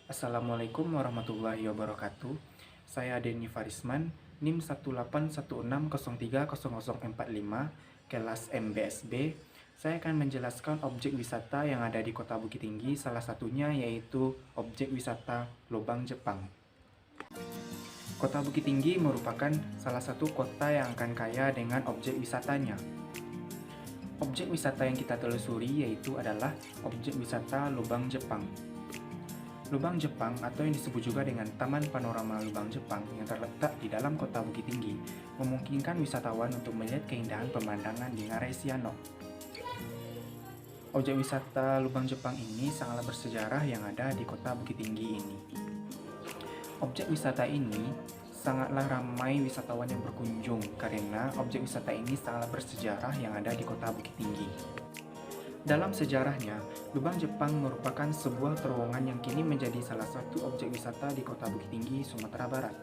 Assalamualaikum warahmatullahi wabarakatuh. Saya Denny Farisman, NIM 18160300045, kelas MBSB. Saya akan menjelaskan objek wisata yang ada di Kota Bukit Tinggi, salah satunya yaitu objek wisata Lobang Jepang. Kota Bukit Tinggi merupakan salah satu kota yang akan kaya dengan objek wisatanya. Objek wisata yang kita telusuri yaitu adalah objek wisata Lobang Jepang. Lubang Jepang atau yang disebut juga dengan Taman Panorama Lubang Jepang yang terletak di dalam kota Bukit Tinggi memungkinkan wisatawan untuk melihat keindahan pemandangan di Ngarai Sianok. Objek wisata Lubang Jepang ini sangatlah bersejarah yang ada di kota Bukit Tinggi ini. Objek wisata ini sangatlah ramai wisatawan yang berkunjung karena objek wisata ini sangatlah bersejarah yang ada di kota Bukit Tinggi. Dalam sejarahnya, Lubang Jepang merupakan sebuah terowongan yang kini menjadi salah satu objek wisata di Kota Bukit Tinggi, Sumatera Barat.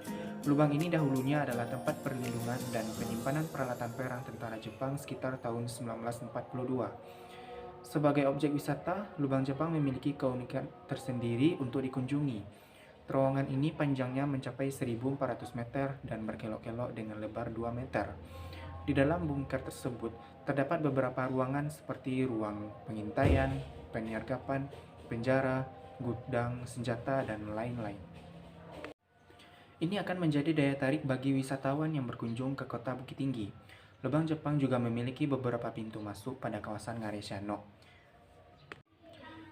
Lubang ini dahulunya adalah tempat perlindungan dan penyimpanan peralatan perang tentara Jepang sekitar tahun 1942. Sebagai objek wisata, Lubang Jepang memiliki keunikan tersendiri untuk dikunjungi. Terowongan ini panjangnya mencapai 1.400 meter dan berkelok-kelok dengan lebar 2 meter. Di dalam bunker tersebut, terdapat beberapa ruangan seperti ruang pengintaian, penyergapan, penjara, gudang senjata, dan lain-lain. Ini akan menjadi daya tarik bagi wisatawan yang berkunjung ke kota Bukit Tinggi. Lubang Jepang juga memiliki beberapa pintu masuk pada kawasan Ngarai Sianok.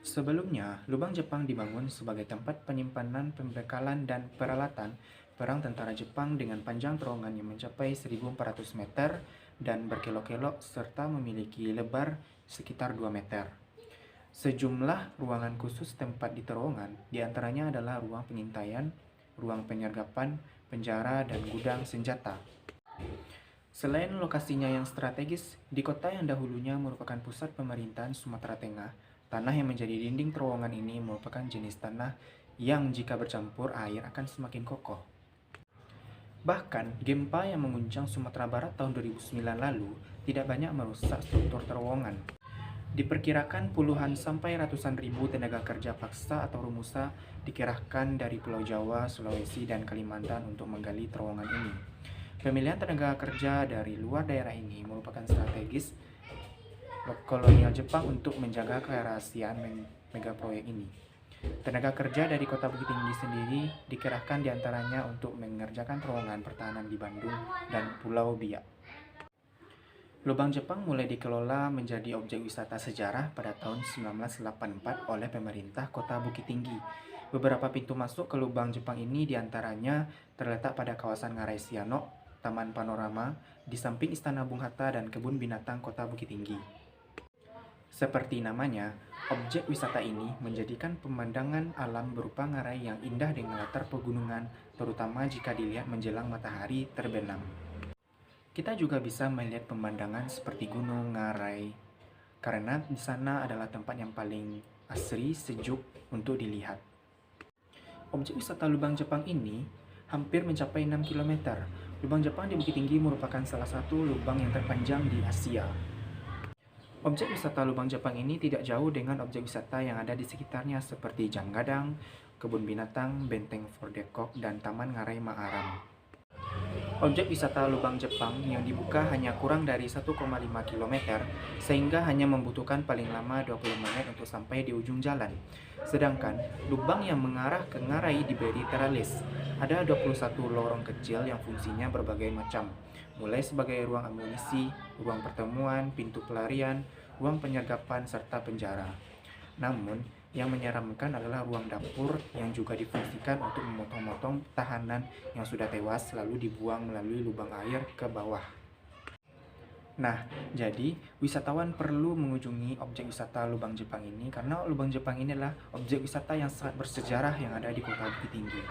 Sebelumnya, Lubang Jepang dibangun sebagai tempat penyimpanan pembekalan dan peralatan perang tentara Jepang dengan panjang terowongan yang mencapai 1.400 meter dan berkelok-kelok serta memiliki lebar sekitar 2 meter. Sejumlah ruangan khusus tempat di terowongan, diantaranya adalah ruang pengintaian, ruang penyergapan, penjara, dan gudang senjata. Selain lokasinya yang strategis, di kota yang dahulunya merupakan pusat pemerintahan Sumatera Tengah, tanah yang menjadi dinding terowongan ini merupakan jenis tanah yang jika bercampur air akan semakin kokoh. Bahkan, gempa yang mengguncang Sumatera Barat tahun 2009 lalu tidak banyak merusak struktur terowongan. Diperkirakan puluhan sampai ratusan ribu tenaga kerja paksa atau rumusa dikerahkan dari Pulau Jawa, Sulawesi, dan Kalimantan untuk menggali terowongan ini. Pemilihan tenaga kerja dari luar daerah ini merupakan strategis kolonial Jepang untuk menjaga kerahasiaan megaproyek ini. Tenaga kerja dari Kota Bukit Tinggi sendiri dikerahkan diantaranya untuk mengerjakan terowongan pertahanan di Bandung dan Pulau Biak. Lubang Jepang mulai dikelola menjadi objek wisata sejarah pada tahun 1984 oleh pemerintah Kota Bukit Tinggi. Beberapa pintu masuk ke Lubang Jepang ini diantaranya terletak pada kawasan Ngarai Sianok, Taman Panorama, di samping Istana Bung Hatta dan Kebun Binatang Kota Bukit Tinggi. Seperti namanya, objek wisata ini menjadikan pemandangan alam berupa ngarai yang indah dengan latar pegunungan, terutama jika dilihat menjelang matahari terbenam. Kita juga bisa melihat pemandangan seperti Gunung Ngarai, karena di sana adalah tempat yang paling asri, sejuk untuk dilihat. Objek wisata Lubang Jepang ini hampir mencapai 6 km. Lubang Jepang di Bukit Tinggi merupakan salah satu lubang yang terpanjang di Asia. Objek wisata Lubang Jepang ini tidak jauh dengan objek wisata yang ada di sekitarnya seperti Janggadang, Kebun Binatang, Benteng Fort Depok, dan Taman Ngarai Maaram. Objek wisata Lubang Jepang yang dibuka hanya kurang dari 1,5 km, sehingga hanya membutuhkan paling lama 20 menit untuk sampai di ujung jalan. Sedangkan, lubang yang mengarah ke Ngarai diberi teralis. Ada 21 lorong kecil yang fungsinya berbagai macam, mulai sebagai ruang amunisi, ruang pertemuan, pintu pelarian, ruang penyergapan, serta penjara. Namun, yang menyeramkan adalah ruang dapur yang juga difungsikan untuk memotong-motong tahanan yang sudah tewas lalu dibuang melalui lubang air ke bawah. Nah, jadi wisatawan perlu mengunjungi objek wisata Lubang Jepang ini karena Lubang Jepang ini adalah objek wisata yang sangat bersejarah yang ada di Kota Bukit Tinggi.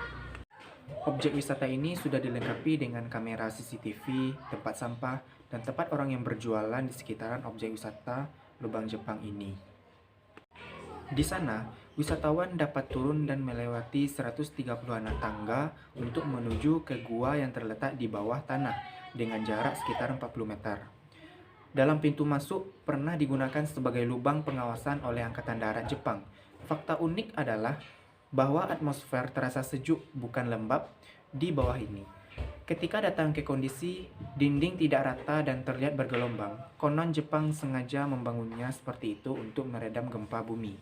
Objek wisata ini sudah dilengkapi dengan kamera CCTV, tempat sampah, dan tempat orang yang berjualan di sekitaran objek wisata Lubang Jepang ini. Di sana, wisatawan dapat turun dan melewati 130 anak tangga untuk menuju ke gua yang terletak di bawah tanah dengan jarak sekitar 40 meter. Dalam pintu masuk pernah digunakan sebagai lubang pengawasan oleh Angkatan Darat Jepang. Fakta unik adalah bahwa atmosfer terasa sejuk bukan lembab di bawah ini. Ketika datang ke kondisi dinding tidak rata dan terlihat bergelombang, konon Jepang sengaja membangunnya seperti itu untuk meredam gempa bumi.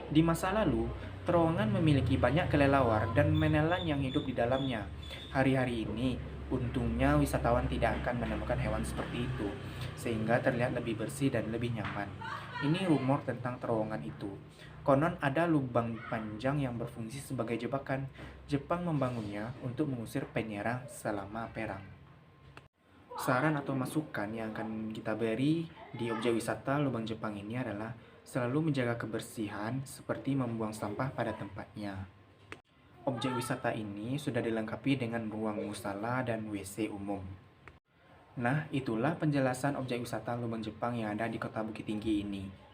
Di masa lalu, terowongan memiliki banyak kelelawar dan menelan yang hidup di dalamnya. Hari-hari ini, untungnya wisatawan tidak akan menemukan hewan seperti itu, sehingga terlihat lebih bersih dan lebih nyaman. Ini rumor tentang terowongan itu. Konon ada lubang panjang yang berfungsi sebagai jebakan. Jepang membangunnya untuk mengusir penyerang selama perang. Saran atau masukan yang akan kita beri di objek wisata lubang Jepang ini adalah selalu menjaga kebersihan seperti membuang sampah pada tempatnya. Objek wisata ini sudah dilengkapi dengan ruang musala dan WC umum. Nah, itulah penjelasan objek wisata lubang Jepang yang ada di Kota Bukit Tinggi ini.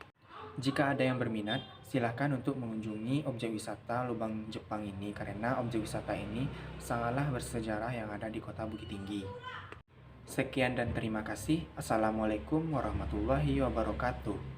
Jika ada yang berminat, silahkan untuk mengunjungi objek wisata lubang Jepang ini karena objek wisata ini sangatlah bersejarah yang ada di Kota Bukit Tinggi. Sekian dan terima kasih. Assalamualaikum warahmatullahi wabarakatuh.